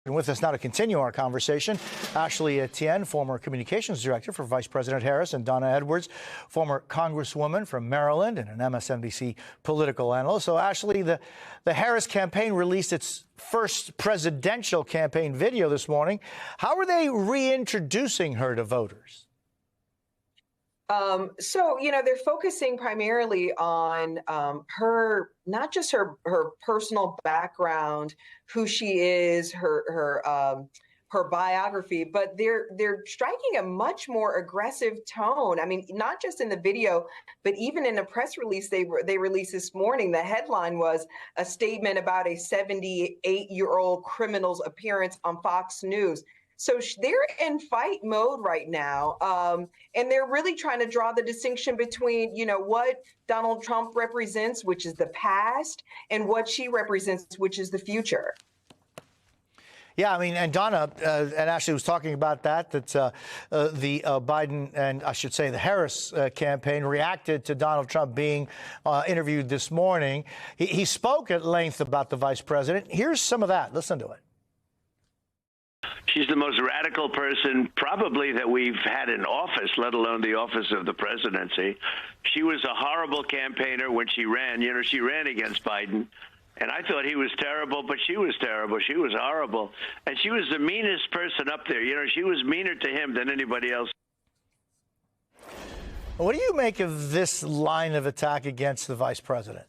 And with us now to continue our conversation, Ashley Etienne, former communications director for Vice President Harris, and Donna Edwards, former congresswoman from Maryland and an MSNBC political analyst. So, Ashley, the Harris campaign released its first presidential campaign video this morning. How are they reintroducing her to voters? They're focusing primarily on her, not just her personal background, who she is, her biography, but they're striking a much more aggressive tone. I mean, not just in the video, but even in a press release they released this morning. The headline was a statement about a 78-year-old criminal's appearance on Fox News. So they're in fight mode right now, and they're really trying to draw the distinction between, what Donald Trump represents, which is the past, and what she represents, which is the future. Yeah, I mean, and Donna and Ashley was talking about that the Biden and I should say the Harris campaign reacted to Donald Trump being interviewed this morning. He spoke at length about the vice president. Here's some of that. Listen to it. She's the most radical person probably that we've had in office, let alone the office of the presidency. She was a horrible campaigner when she ran. She ran against Biden, and I thought he was terrible, but she was terrible. She was horrible. And she was the meanest person up there. She was meaner to him than anybody else. What do you make of this line of attack against the vice president?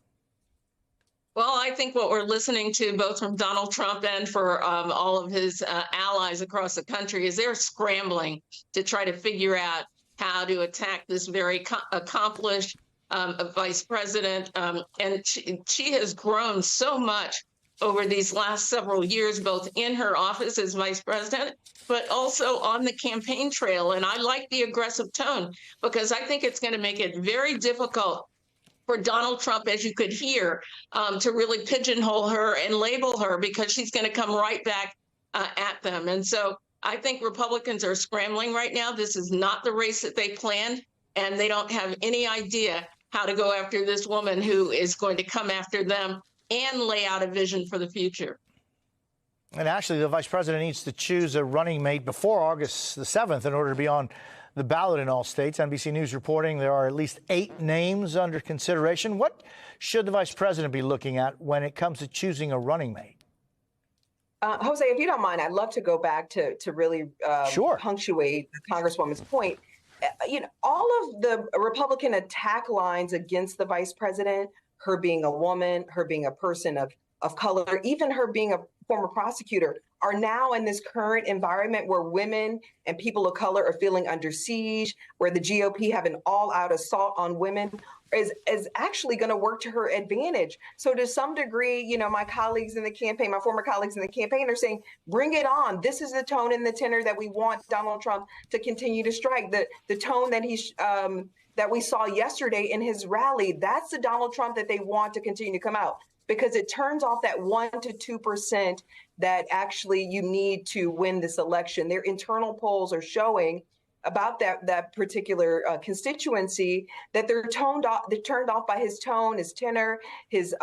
Well, I think what we're listening to, both from Donald Trump and for all of his allies across the country, is they're scrambling to try to figure out how to attack this very accomplished vice president. And she has grown so much over these last several years, both in her office as vice president, but also on the campaign trail. And I like the aggressive tone because I think it's going to make it very difficult for Donald Trump, as you could hear, to really pigeonhole her and label her, because she's going to come right back at them. And so I think Republicans are scrambling right now. This is not the race that they planned, and they don't have any idea how to go after this woman who is going to come after them and lay out a vision for the future. And actually, the vice president needs to choose a running mate before August the 7th in order to be on the ballot in all states. NBC News reporting there are at least 8 names under consideration. What should the vice president be looking at when it comes to choosing a running mate? Jose, if you don't mind, I'd love to go back to really Sure. punctuate the Congresswoman's point. All of the Republican attack lines against the vice president, her being a woman, her being a person of color, even her being a former prosecutor, are now in this current environment where women and people of color are feeling under siege, where the GOP have an all-out assault on women, is actually going to work to her advantage. So to some degree, my colleagues in the campaign, my former colleagues in the campaign are saying, bring it on. This is the tone and the tenor that we want Donald Trump to continue to strike. The tone that that we saw yesterday in his rally, that's the Donald Trump that they want to continue to come out, because it turns off that 1% to 2% that actually you need to win this election. Their internal polls are showing about that particular constituency that they're turned off by his tone, his tenor, his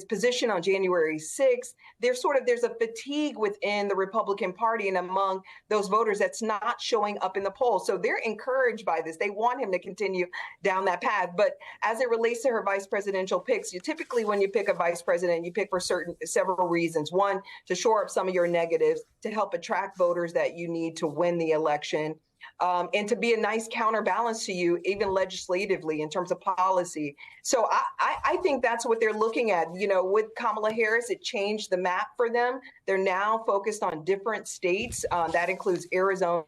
position on January 6th. There's a fatigue within the Republican Party and among those voters that's not showing up in the polls. So they're encouraged by this. They want him to continue down that path. But as it relates to her vice presidential picks, typically when you pick a vice president, you pick for several reasons. One, to shore up some of your negatives, to help attract voters that you need to win the election. And to be a nice counterbalance to you, even legislatively, in terms of policy. So I think that's what they're looking at. With Kamala Harris, it changed the map for them. They're now focused on different states. That includes Arizona,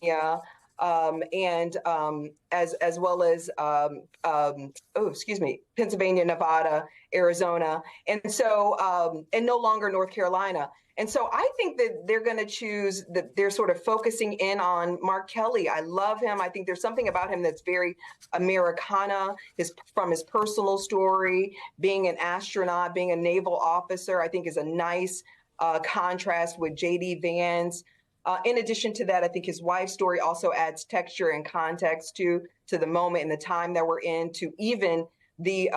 and as well as Pennsylvania, Nevada, Arizona, and so and no longer North Carolina. And so I think that they're going to choose that they're sort of focusing in on Mark Kelly. I love him. I think there's something about him that's very Americana, from his personal story, being an astronaut, being a naval officer, I think is a nice contrast with J.D. Vance. In addition to that, I think his wife's story also adds texture and context to the moment and the time that we're in, to even the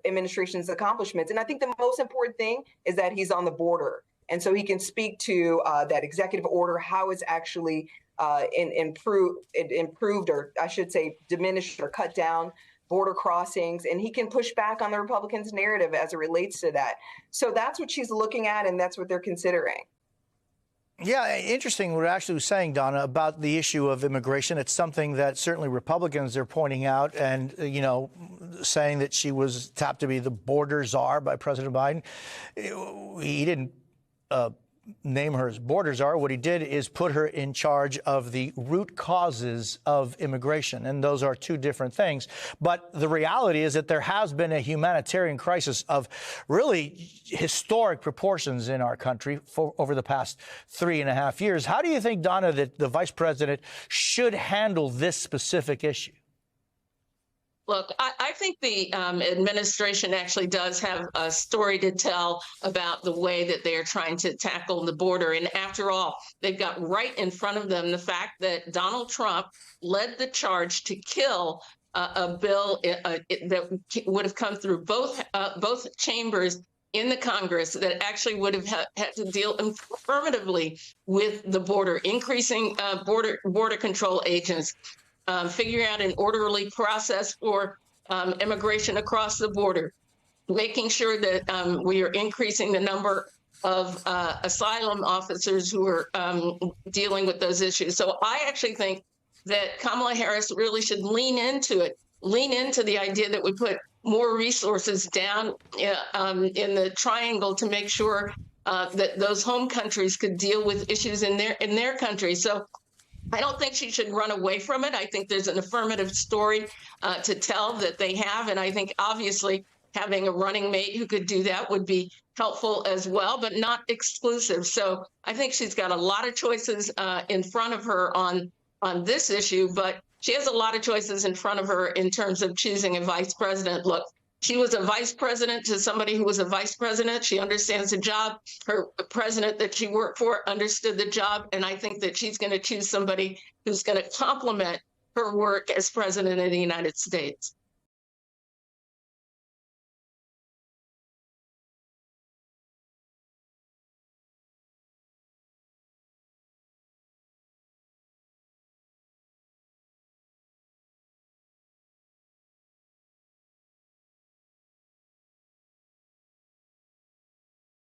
administration's accomplishments. And I think the most important thing is that he's on the border. And so he can speak to that executive order, how it's actually improved, or I should say diminished or cut down border crossings, and he can push back on the Republicans' narrative as it relates to that. So that's what she's looking at, and that's what they're considering. Yeah, interesting what Ashley was saying, Donna, about the issue of immigration. It's something that certainly Republicans are pointing out and, saying that she was tapped to be the border czar by President Biden. He didn't name her as border czar. What he did is put her in charge of the root causes of immigration. And those are two different things. But the reality is that there has been a humanitarian crisis of really historic proportions in our country over the past 3.5 years. How do you think, Donna, that the vice president should handle this specific issue? Look, I think the administration actually does have a story to tell about the way that they are trying to tackle the border. And after all, they've got right in front of them the fact that Donald Trump led the charge to kill a bill that would have come through both chambers in the Congress that actually would have had to deal affirmatively with the border, increasing border control agents, figuring out an orderly process for immigration across the border, making sure that we are increasing the number of asylum officers who are dealing with those issues. So I actually think that Kamala Harris really should lean into it, lean into the idea that we put more resources down in the triangle to make sure that those home countries could deal with issues in their country. So I don't think she should run away from it. I think there's an affirmative story to tell that they have. And I think obviously having a running mate who could do that would be helpful as well, but not exclusive. So I think she's got a lot of choices in front of her on this issue, but she has a lot of choices in front of her in terms of choosing a vice president. Look, she was a vice president to somebody who was a vice president. She understands the job. Her president that she worked for understood the job. And I think that she's going to choose somebody who's going to complement her work as president of the United States.